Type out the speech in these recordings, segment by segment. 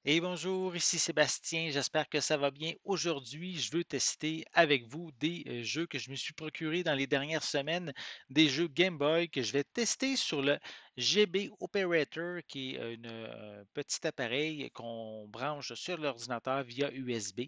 Et bonjour, ici Sébastien, j'espère que ça va bien. Aujourd'hui, je veux tester avec vous des jeux que je me suis procurés dans les dernières semaines, des jeux Game Boy que je vais tester sur le GB Operator, qui est un petit appareil qu'on branche sur l'ordinateur via USB.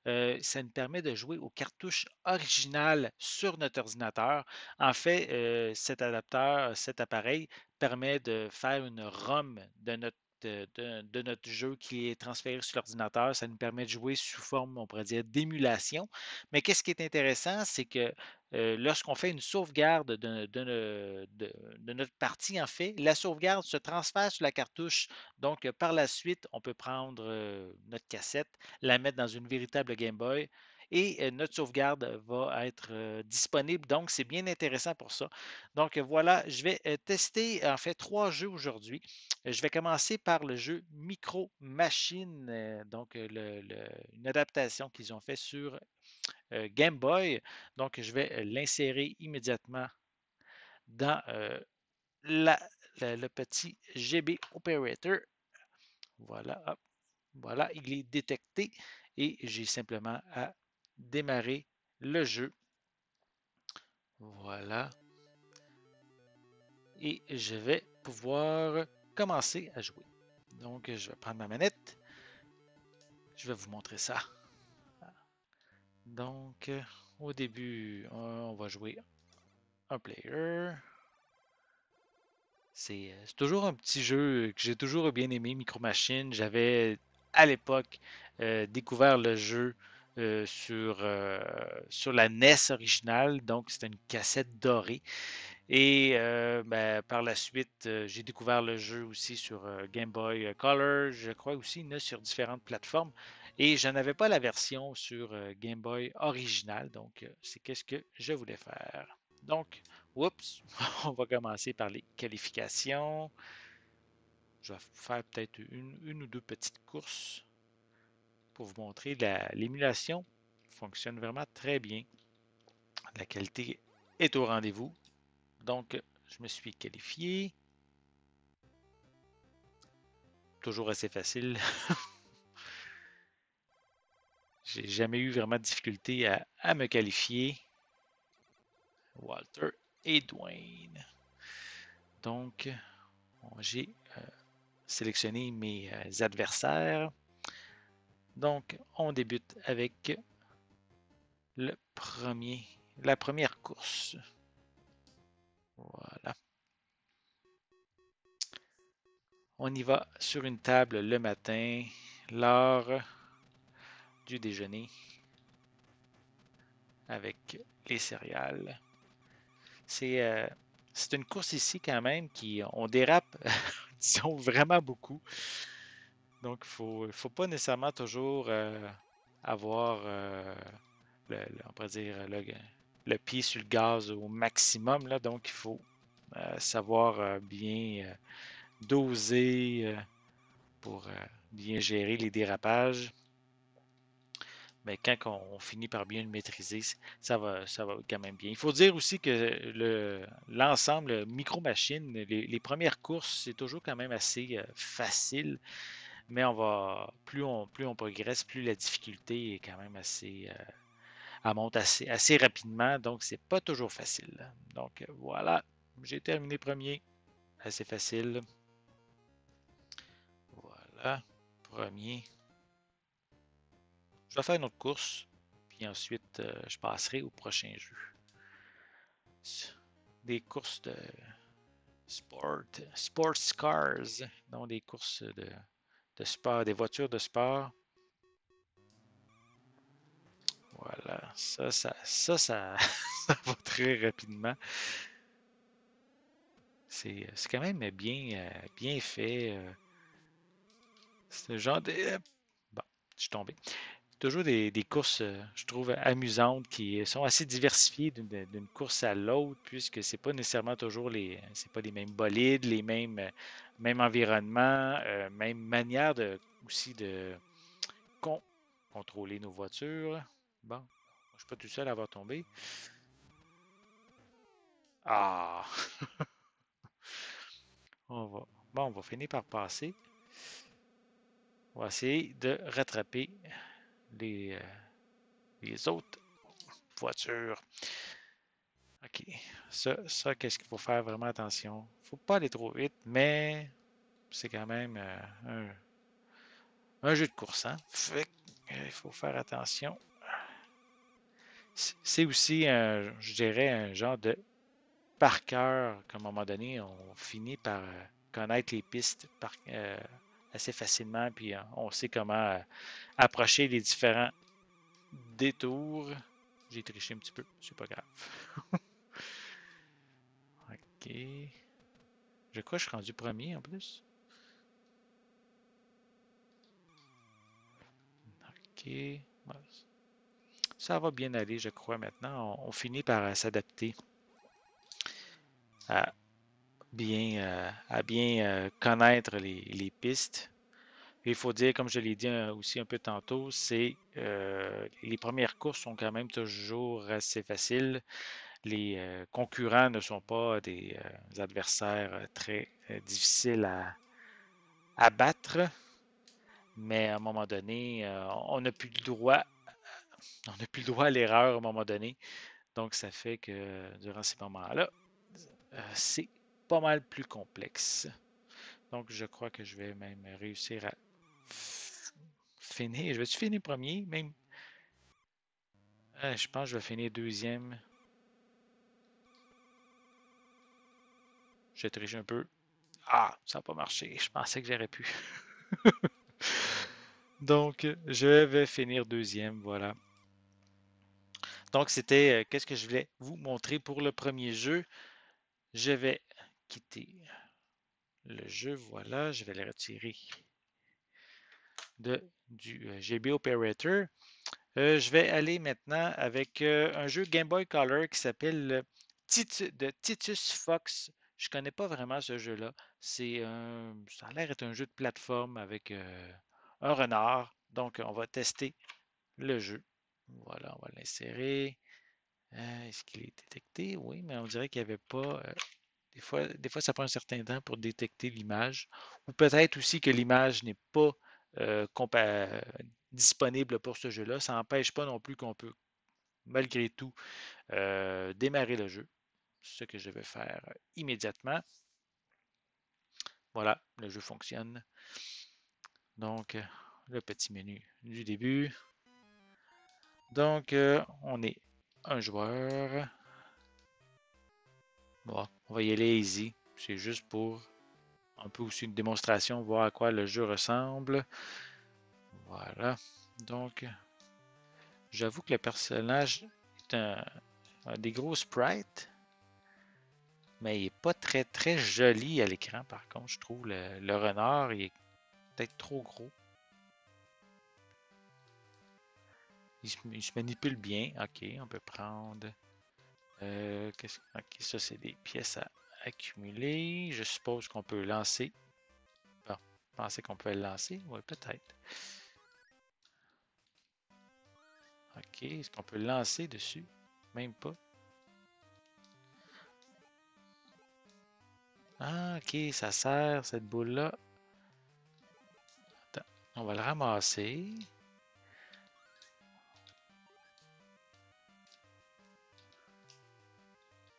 Ça nous permet de jouer aux cartouches originales sur notre ordinateur. En fait, cet adapteur, cet appareil permet de faire une ROM de notre jeu qui est transféré sur l'ordinateur. Ça nous permet de jouer sous forme, on pourrait dire, d'émulation. Mais qu'est-ce qui est intéressant, c'est que lorsqu'on fait une sauvegarde de notre partie, en fait, la sauvegarde se transfère sur la cartouche. Donc, par la suite, on peut prendre notre cassette, la mettre dans une véritable Game Boy et notre sauvegarde va être disponible. Donc, c'est bien intéressant pour ça. Donc, voilà, je vais tester en fait trois jeux aujourd'hui. Je vais commencer par le jeu Micro Machine, donc une adaptation qu'ils ont fait sur Game Boy. Donc, je vais l'insérer immédiatement dans la- le petit GB Operator. Voilà, hop, voilà, il est détecté et j'ai simplement à démarrer le jeu. Voilà, et je vais pouvoir commencer à jouer. Donc, je vais prendre ma manette. Je vais vous montrer ça. Donc, au début, on va jouer un player. C'est toujours un petit jeu que j'ai toujours bien aimé, Micro Machine. J'avais à l'époque découvert le jeu sur la NES originale, donc c'était une cassette dorée. Et ben, par la suite, j'ai découvert le jeu aussi sur Game Boy Color. Je crois aussi il y en a sur différentes plateformes. Et je n'avais pas la version sur Game Boy original. Donc, c'est qu'est-ce que je voulais faire. Donc, oups, on va commencer par les qualifications. Je vais faire peut-être une ou deux petites courses pour vous montrer. L'émulation fonctionne vraiment très bien. La qualité est au rendez-vous. Donc, je me suis qualifié. Toujours assez facile. J'ai jamais eu vraiment de difficulté à me qualifier. Walter et Dwayne. Donc, j'ai sélectionné mes adversaires. Donc, on débute avec la première course. Voilà. On y va sur une table le matin, l'heure du déjeuner avec les céréales. C'est euh, c'est une course ici quand même qui on dérape, disons vraiment beaucoup. Donc faut pas nécessairement toujours avoir on pourrait dire le pied sur le gaz au maximum là. Donc il faut savoir bien doser pour bien gérer les dérapages. Mais quand on finit par bien le maîtriser, ça va quand même bien. Il faut dire aussi que l'ensemble, Micro Machine, les premières courses, c'est toujours quand même assez facile, mais plus on progresse, plus la difficulté est quand même elle monte assez rapidement, donc c'est pas toujours facile. Donc voilà, j'ai terminé premier, assez facile. Voilà, premier. Je vais faire une autre course, puis ensuite je passerai au prochain jeu. Des courses de sports cars, donc des courses de sport, des voitures de sport. Voilà, ça va très rapidement. C'est quand même bien fait. C'est le genre de... Bon, je suis tombé. Toujours des courses, je trouve, amusantes qui sont assez diversifiées d'une course à l'autre, puisque c'est pas nécessairement toujours c'est pas les mêmes bolides, même environnement, même manière aussi de con- contrôler nos voitures. Bon, je suis pas tout seul à avoir tombé. Ah, on va, bon, on va finir par passer. On va essayer de rattraper les, euh, les autres voitures. OK. Ça qu'est-ce qu'il faut faire vraiment attention? Faut pas aller trop vite, mais c'est quand même un jeu de course, hein? Fait il faut faire attention. C'est aussi, je dirais, un genre de par cœur qu'à un moment donné, on finit par connaître les pistes assez facilement, puis on sait comment approcher les différents détours. J'ai triché un petit peu, c'est pas grave. OK. Je crois que je suis rendu premier en plus. OK. Ça va bien aller, je crois, maintenant. On finit par s'adapter à bien connaître les pistes. Il faut dire, comme je l'ai dit aussi un peu tantôt, c'est les premières courses sont quand même toujours assez faciles. Les concurrents ne sont pas des adversaires très difficiles à battre, mais à un moment donné, on n'a plus le droit, on n'a plus le droit à l'erreur à un moment donné. Donc, ça fait que durant ces moments-là, c'est pas mal plus complexe. Donc, je crois que je vais même réussir à finir. Je vais-tu finir premier? Même, je pense que je vais finir deuxième. J'ai triché un peu. Ah, ça n'a pas marché. Je pensais que j'aurais pu. Donc, je vais finir deuxième. Voilà. Donc, c'était qu'est-ce que je voulais vous montrer pour le premier jeu. Je vais quitter le jeu. Voilà. Je vais le retirer du GB Operator. Je vais aller maintenant avec un jeu Game Boy Color qui s'appelle de Titus Fox. Je connais pas vraiment ce jeu-là. Ça a l'air d'être un jeu de plateforme avec un renard. Donc, on va tester le jeu. Voilà, on va l'insérer. Est-ce qu'il est détecté? Oui, mais on dirait qu'il n'y avait pas. Des fois, ça prend un certain temps pour détecter l'image. Ou peut-être aussi que l'image n'est pas euh, compa- disponible pour ce jeu-là. Ça n'empêche pas non plus qu'on peut, malgré tout, démarrer le jeu. Ce que je vais faire immédiatement. Voilà, le jeu fonctionne. Donc, le petit menu du début. Donc, on est un joueur. Bon, on va y aller easy. C'est juste pour un peu aussi une démonstration, voir à quoi le jeu ressemble. Voilà. Donc, j'avoue que le personnage est un des gros sprites, mais il n'est pas très très joli à l'écran par contre, je trouve. Le renard, il est peut-être trop gros. Il se manipule bien. OK, on peut prendre. OK, ça, c'est des pièces à accumuler. Je suppose qu'on peut lancer. Bon, je pensais qu'on pouvait le lancer. Oui, peut-être. OK, est-ce qu'on peut le lancer dessus? Même pas. Ah, OK, ça sert, cette boule-là. Attends, on va le ramasser.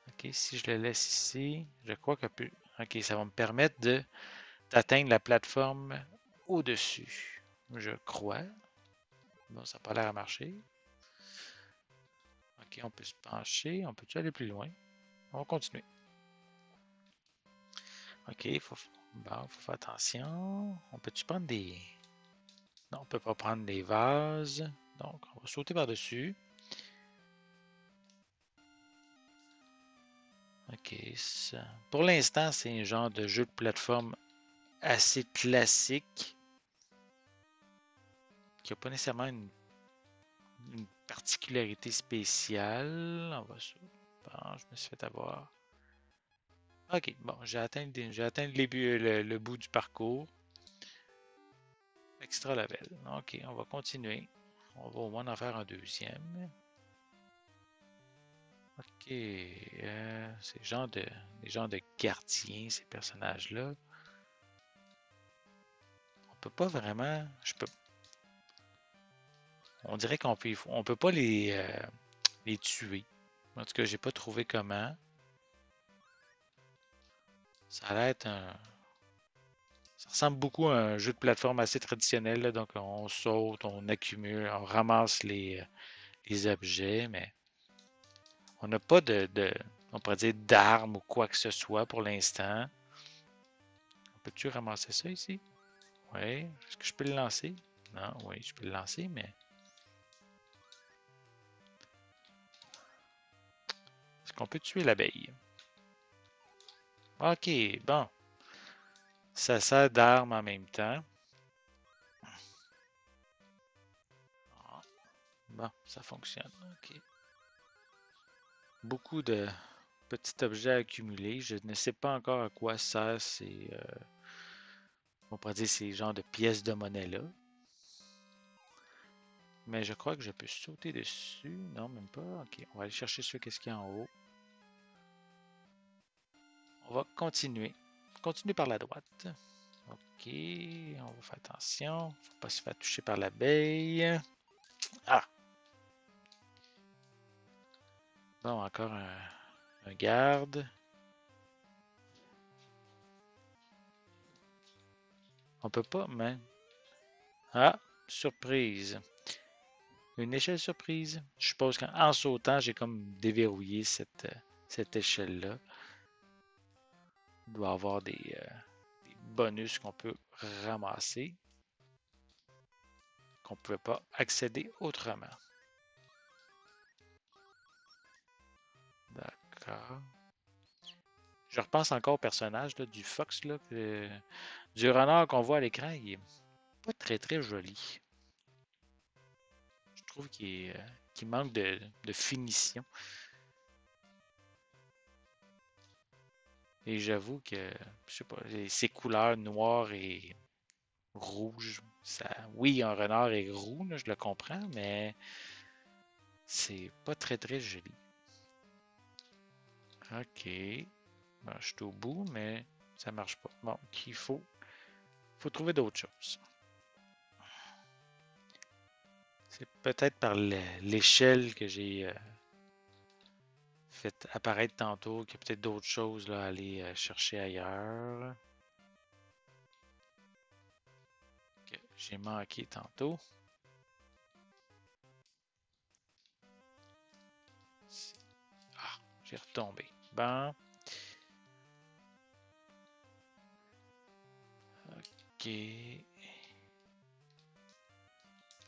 OK, si je le laisse ici, je crois que peut... OK, ça va me permettre d'atteindre la plateforme au-dessus. Je crois. Bon, ça n'a pas l'air à marcher. OK, on peut se pencher. On peut-tu aller plus loin? On va continuer. OK, bon, faut faire attention. On peut-tu prendre des... Non, on peut pas prendre des vases. Donc, on va sauter par-dessus. OK, pour l'instant, c'est un genre de jeu de plateforme assez classique qui n'a pas nécessairement une particularité spéciale. Bon, je me suis fait avoir. OK, bon, j'ai atteint le bout du parcours. Extra level. OK, on va continuer. On va au moins en faire un deuxième. OK, c'est des genres de gardiens, ces personnages-là. peut pas vraiment. On dirait on peut pas les tuer. En tout cas, j'ai pas trouvé comment. Ça a l'air ça ressemble beaucoup à un jeu de plateforme assez traditionnel, là. Donc, on saute, on accumule, on ramasse les objets, mais on n'a pas on pourrait dire, d'armes ou quoi que ce soit pour l'instant. Peux-tu ramasser ça ici? Oui. Est-ce que je peux le lancer? Non, oui, je peux le lancer, mais est-ce qu'on peut tuer l'abeille? Ok, bon. Ça sert d'arme en même temps. Ah, bon, ça fonctionne. Ok. Beaucoup de petits objets accumulés. Je ne sais pas encore à quoi sert on pourrait dire ces genres de pièces de monnaie-là. Mais je crois que je peux sauter dessus. Non, même pas. Ok, on va aller chercher ce qu'est-ce qu'il y a en haut. On va continuer. Continuer par la droite. Ok, on va faire attention. Faut pas se faire toucher par l'abeille. Ah! Bon, encore un garde. On peut pas, mais... Ah! Surprise. Une échelle surprise. Je suppose qu'en sautant, j'ai comme déverrouillé cette échelle-là. Il doit y avoir des bonus qu'on peut ramasser, qu'on ne pouvait pas accéder autrement. D'accord. Je repense encore au personnage là, du Fox, là, du renard qu'on voit à l'écran. Il est pas très très joli. Je trouve qu'il manque de finition. Et j'avoue que, je sais pas, ces couleurs noires et rouges, ça, oui, un renard est roux, là, je le comprends, mais c'est pas très très joli. Ok. Ben, je suis au bout, mais ça marche pas. Bon, faut trouver d'autres choses. C'est peut-être par l'échelle que j'ai fait apparaître tantôt qu'il y a peut-être d'autres choses là, à aller chercher ailleurs que j'ai manqué tantôt. Ah, j'ai retombé. Bon, ok.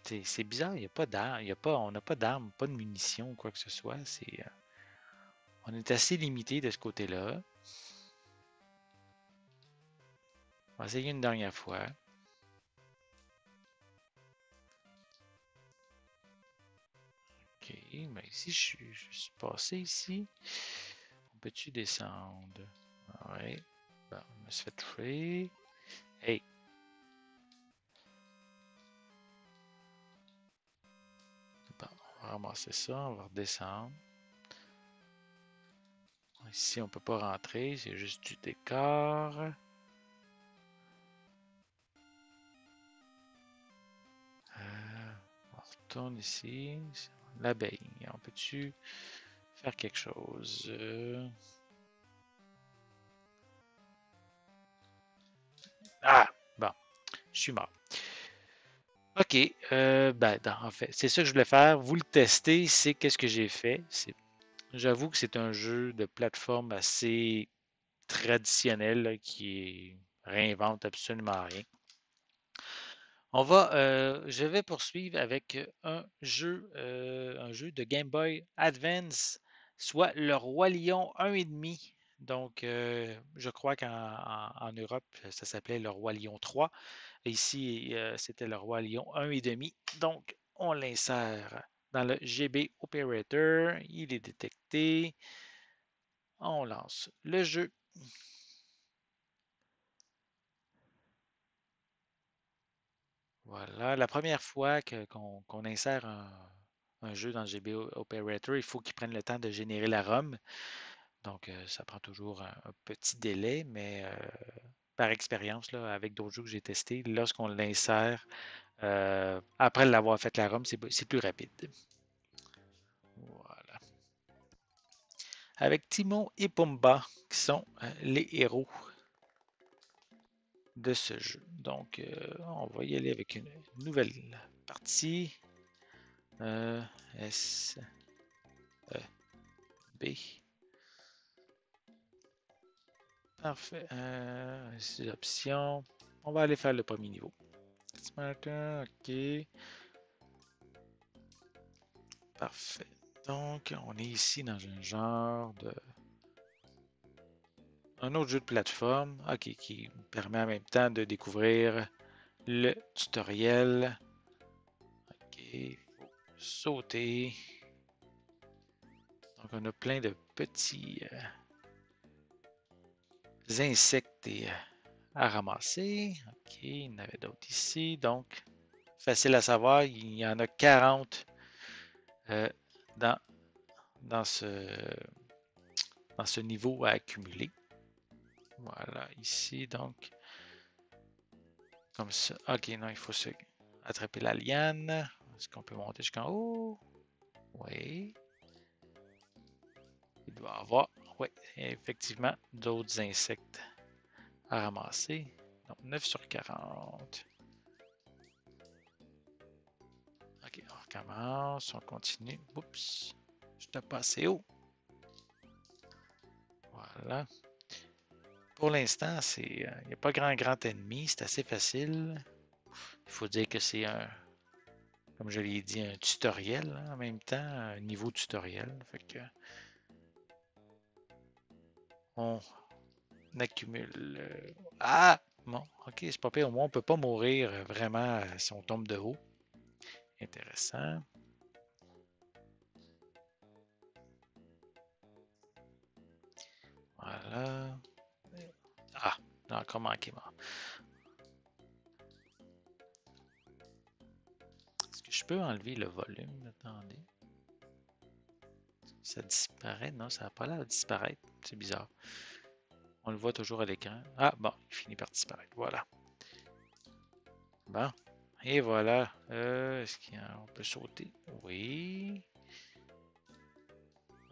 C'est bizarre, il n'y a pas d'armes, on n'a pas d'armes, pas de munitions ou quoi que ce soit. On est assez limité de ce côté-là. On va essayer une dernière fois. Ok, mais ici, je suis passé ici. On peut-tu descendre? Ouais. Bon, je me suis fait toucher. Hey! Bon, on va ramasser ça, on va redescendre. Ici, on peut pas rentrer, c'est juste du décor. On retourne ici. L'abeille. On peut-tu faire quelque chose? Ah! Bon, je suis mort. OK. Ben, en fait, c'est ça que je voulais faire. Vous le testez, c'est qu'est-ce que j'ai fait. J'avoue que c'est un jeu de plateforme assez traditionnel là, qui réinvente absolument rien. Je vais poursuivre avec un jeu de Game Boy Advance, soit le Roi Lion 1,5. Donc, je crois en Europe, ça s'appelait le Roi Lion 3. Ici, c'était le Roi Lion 1,5. Donc, on l'insère dans le GB Operator. Il est détecté. On lance le jeu. Voilà, la première fois qu'on insère un jeu dans le GB Operator, il faut qu'il prenne le temps de générer la ROM. Donc, ça prend toujours un petit délai, mais par expérience, là, avec d'autres jeux que j'ai testés, lorsqu'on l'insère, après l'avoir fait la ROM, c'est plus rapide. Voilà. Avec Timon et Pumba, qui sont les héros de ce jeu. Donc, on va y aller avec une nouvelle partie. S, E, B. Parfait. Options. On va aller faire le premier niveau. Smarter, ok. Parfait. Donc, on est ici dans un genre de... Un autre jeu de plateforme, ok, qui permet en même temps de découvrir le tutoriel. Ok, faut sauter. Donc, on a plein de petits insectes à ramasser. Ok, il y en avait d'autres ici. Donc, facile à savoir, il y en a 40 euh, dans, dans ce niveau à accumuler. Voilà, ici, donc, comme ça. Ok, non, il faut se attraper la liane. Est-ce qu'on peut monter jusqu'en haut? Oui. Il doit y avoir, oui, effectivement, d'autres insectes à ramasser. Donc, 9 sur 40. Ok, on recommence, on continue. Oups, je t'ai passé haut. Voilà. Pour l'instant, il n'y a pas grand ennemi, c'est assez facile. Il faut dire que c'est comme je l'ai dit, un tutoriel hein, en même temps, un niveau tutoriel. Fait que on accumule. Ah! Bon, ok, c'est pas pire. Au moins, on peut pas mourir vraiment si on tombe de haut. Intéressant. Voilà. Ah, j'ai encore manqué. Est-ce que je peux enlever le volume? Attendez. Ça disparaît? Non, ça n'a pas l'air de disparaître. C'est bizarre. On le voit toujours à l'écran. Ah, bon, il finit par disparaître. Voilà. Bon. Et voilà. Est-ce qu'on peut sauter? Oui.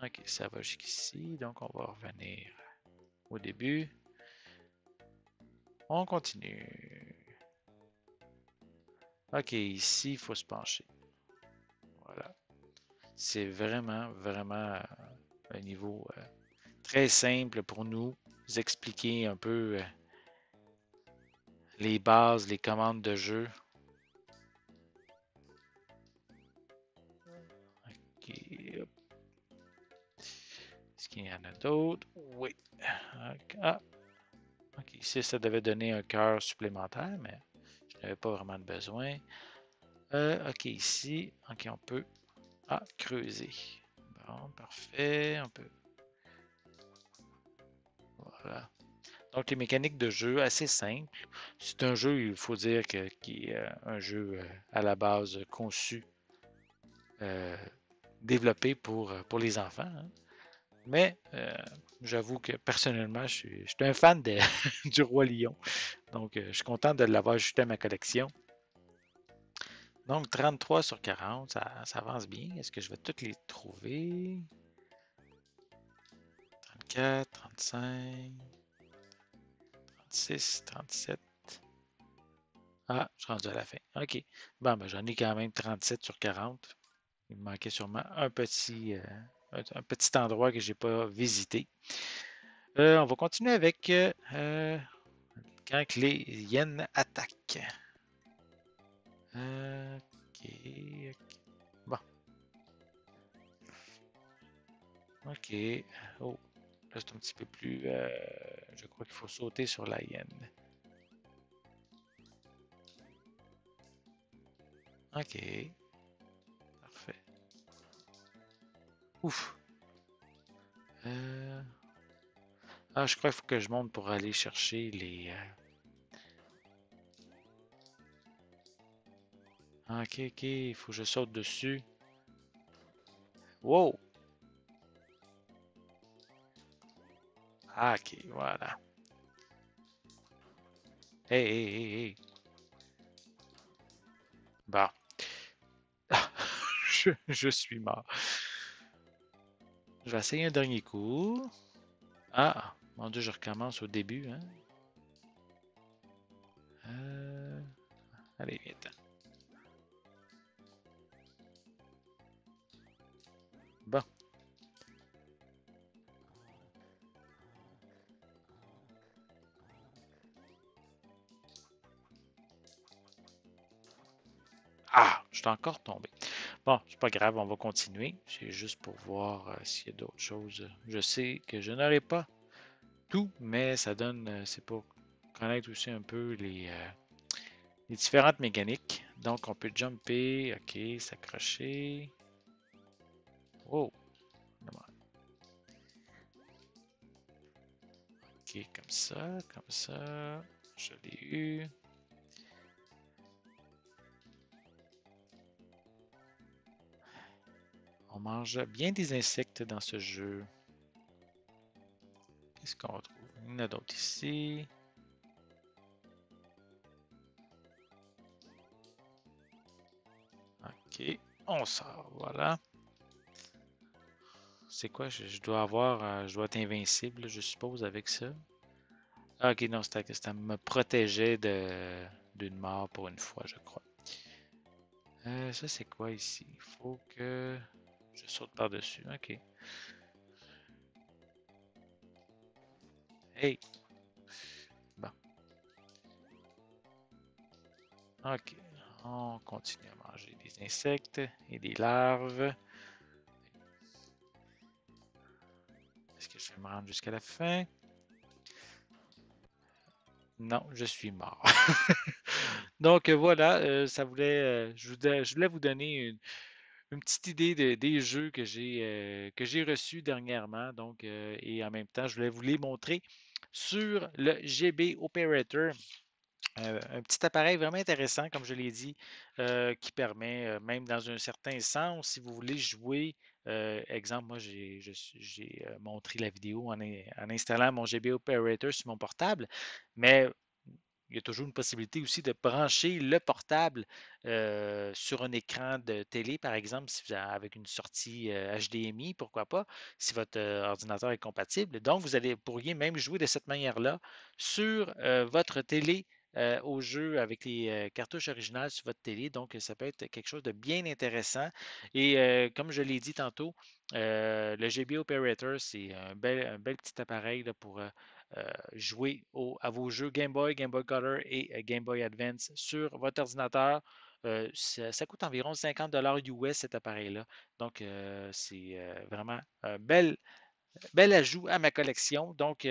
Ok, ça va jusqu'ici. Donc, on va revenir au début. On continue. Ok, ici, il faut se pencher. Voilà. C'est vraiment un niveau très simple pour nous expliquer un peu les bases, les commandes de jeu. Ok, hop. Est-ce qu'il y en a d'autres? Oui. Ah, ok, ici, ça devait donner un cœur supplémentaire, mais je n'avais pas vraiment de besoin. Ok, ici, ok, on peut creuser. Bon, parfait. On peut. Voilà. Donc, les mécaniques de jeu, assez simples. C'est un jeu, il faut dire, qui est un jeu à la base conçu, euh, développé pour les enfants. Hein. Mais j'avoue que personnellement, je suis un fan du Roi Lion. Donc, je suis content de l'avoir ajouté à ma collection. Donc, 33 sur 40, ça avance bien. Est-ce que je vais toutes les trouver? 34, 35, 36, 37. Ah, je suis rendu à la fin. OK. Bon, ben, j'en ai quand même 37 sur 40. Il me manquait sûrement un petit endroit que j'ai pas visité. On va continuer avec quand les hyènes attaquent. OK. Bon, OK. Oh, là, c'est un petit peu plus. Je crois qu'il faut sauter sur la hyène. OK. Parfait. Ouf. Euh, Ah, je crois qu'il faut que je monte pour aller chercher les. Ok, ok, il faut que je saute dessus. Wow! Ah, ok, voilà. Hey, hey, hey, hey. Bon. Je suis mort. Je vais essayer un dernier coup. Ah, mon Dieu, je recommence au début, hein. Euh, Allez, viens. Bon. Ah, je suis encore tombé. Bon, c'est pas grave, on va continuer. C'est juste pour voir s'il y a d'autres choses. Je sais que je n'aurai pas tout, mais ça donne, c'est pour connaître aussi un peu les différentes mécaniques. Donc, on peut jumper, ok, s'accrocher. Oh, ok, comme ça, comme ça. Je l'ai eu. On mange bien des insectes dans ce jeu. Qu'est-ce qu'on retrouve? Il y en a d'autres ici. Ok, on sort, voilà. C'est quoi? Je dois avoir, je dois être invincible, je suppose, avec ça. Ah, ok, non, ça me protégeait d'une mort pour une fois, je crois. Ça, c'est quoi ici? Il faut que je saute par-dessus. Ok. Hey! Bon, ok. On continue à manger des insectes et des larves. Est-ce que je vais me rendre jusqu'à la fin? Non, je suis mort. Donc voilà, je voulais vous donner une petite idée des jeux que j'ai reçus dernièrement. Donc, et en même temps, je voulais vous les montrer sur le GB Operator. Un petit appareil vraiment intéressant, comme je l'ai dit, qui permet, même dans un certain sens, si vous voulez jouer, exemple, moi j'ai montré la vidéo en installant mon GB Operator sur mon portable, mais il y a toujours une possibilité aussi de brancher le portable sur un écran de télé, par exemple, si vous avec une sortie HDMI, pourquoi pas, si votre ordinateur est compatible. Donc, pourriez même jouer de cette manière-là sur votre télé au jeu avec les cartouches originales sur votre télé. Donc, ça peut être quelque chose de bien intéressant. Et comme je l'ai dit tantôt, le GB Operator, c'est un bel petit appareil là, pour jouer à vos jeux Game Boy, Game Boy Color et Game Boy Advance sur votre ordinateur. Ça coûte environ 50 US cet appareil-là. Donc, c'est vraiment un bel ajout à ma collection. Donc,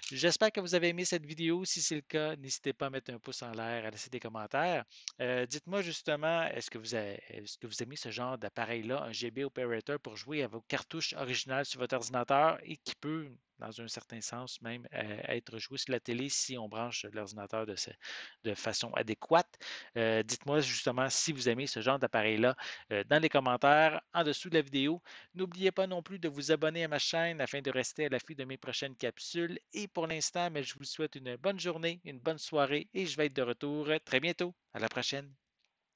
j'espère que vous avez aimé cette vidéo. Si c'est le cas, n'hésitez pas à mettre un pouce en l'air, à laisser des commentaires. Dites-moi justement, est-ce que vous aimez ce genre d'appareil-là, un GB Operator pour jouer à vos cartouches originales sur votre ordinateur et qui peut, dans un certain sens, même être joué sur la télé si on branche l'ordinateur de façon adéquate. Dites-moi justement si vous aimez ce genre d'appareil-là dans les commentaires en dessous de la vidéo. N'oubliez pas non plus de vous abonner à ma chaîne afin de rester à l'affût de mes prochaines capsules. Et pour l'instant, mais je vous souhaite une bonne journée, une bonne soirée et je vais être de retour très bientôt. À la prochaine.